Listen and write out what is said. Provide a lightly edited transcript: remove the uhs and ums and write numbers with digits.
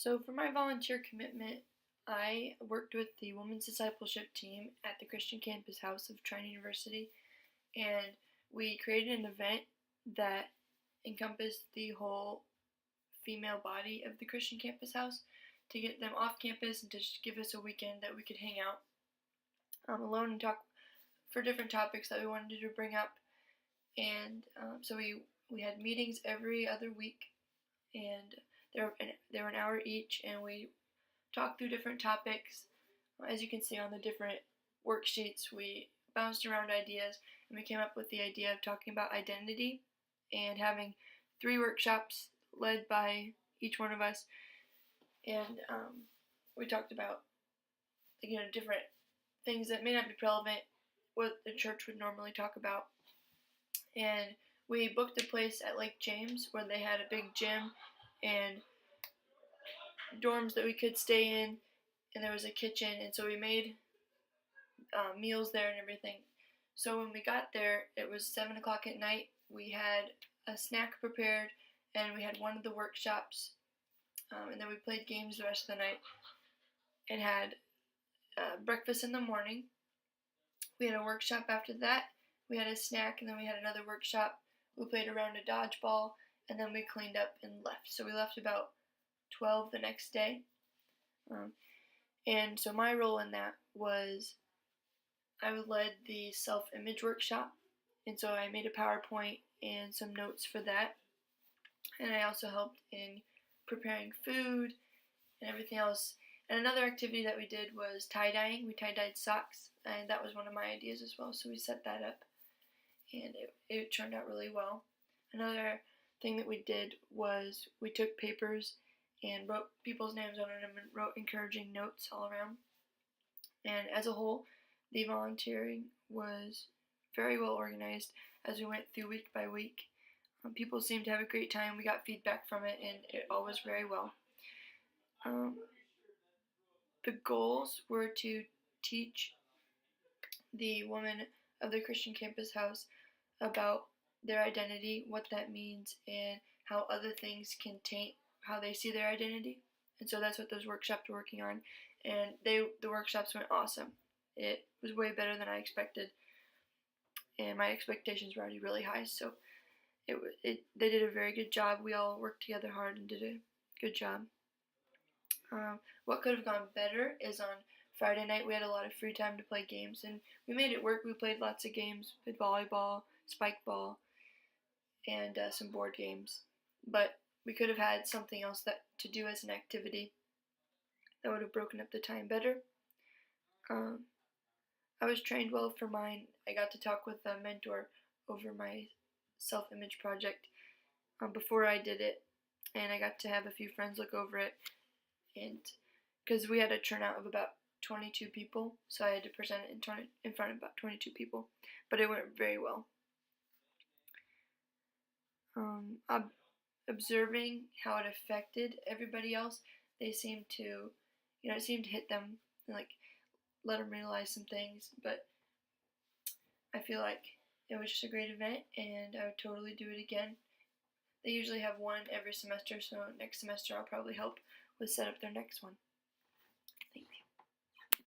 So for my volunteer commitment, I worked with the Women's Discipleship team at the Christian Campus House of Trine University, and we created an event that encompassed the whole female body of the Christian Campus House to get them off campus and to just give us a weekend that we could hang out alone and talk for different topics that we wanted to bring up. And so we had meetings every other week, and they were an hour each, and we talked through different topics. As you can see on the different worksheets, we bounced around ideas, and we came up with the idea of talking about identity and having 3 workshops led by each one of us. And we talked about different things that may not be relevant what the church would normally talk about. And we booked a place at Lake James where they had a big gym and dorms that we could stay in, and there was a kitchen, and so we made meals there and everything. So when we got there, it was 7 o'clock at night. We had a snack prepared, and we had one of the workshops, and then we played games the rest of the night and had breakfast in the morning. We had a workshop after that. We had a snack, and then we had another workshop. We played around a dodgeball, and then we cleaned up and left. So we left about 12 the next day. And so my role in that was I led the self-image workshop, and so I made a PowerPoint and some notes for that. And I also helped in preparing food and everything else. And another activity that we did was tie-dyeing. We tie-dyed socks, and that was one of my ideas as well. So we set that up, and it turned out really well. Another thing that we did was we took papers and wrote people's names on them and wrote encouraging notes all around. And as a whole, the volunteering was very well organized as we went through week by week. People seemed to have a great time. We got feedback from it, and it all was very well. The goals were to teach the women of the Christian Campus House about their identity, what that means, and how other things can taint how they see their identity. And so that's what those workshops were working on. And the workshops went awesome. It was way better than I expected, and my expectations were already really high. So they did a very good job. We all worked together hard and did a good job. What could have gone better is on Friday night we had a lot of free time to play games, and we made it work. We played lots of games, played volleyball, spike ball, and some board games. But we could have had something else to do as an activity that would have broken up the time better. I was trained well for mine. I got to talk with a mentor over my self-image project before I did it, and I got to have a few friends look over it, and because we had a turnout of about 22 people, so I had to present it in front of about 22 people, but it went very well. Observing how it affected everybody else, they seemed to, it seemed to hit them and let them realize some things, but I feel like it was just a great event, and I would totally do it again. They usually have one every semester, so next semester I'll probably help with set up their next one.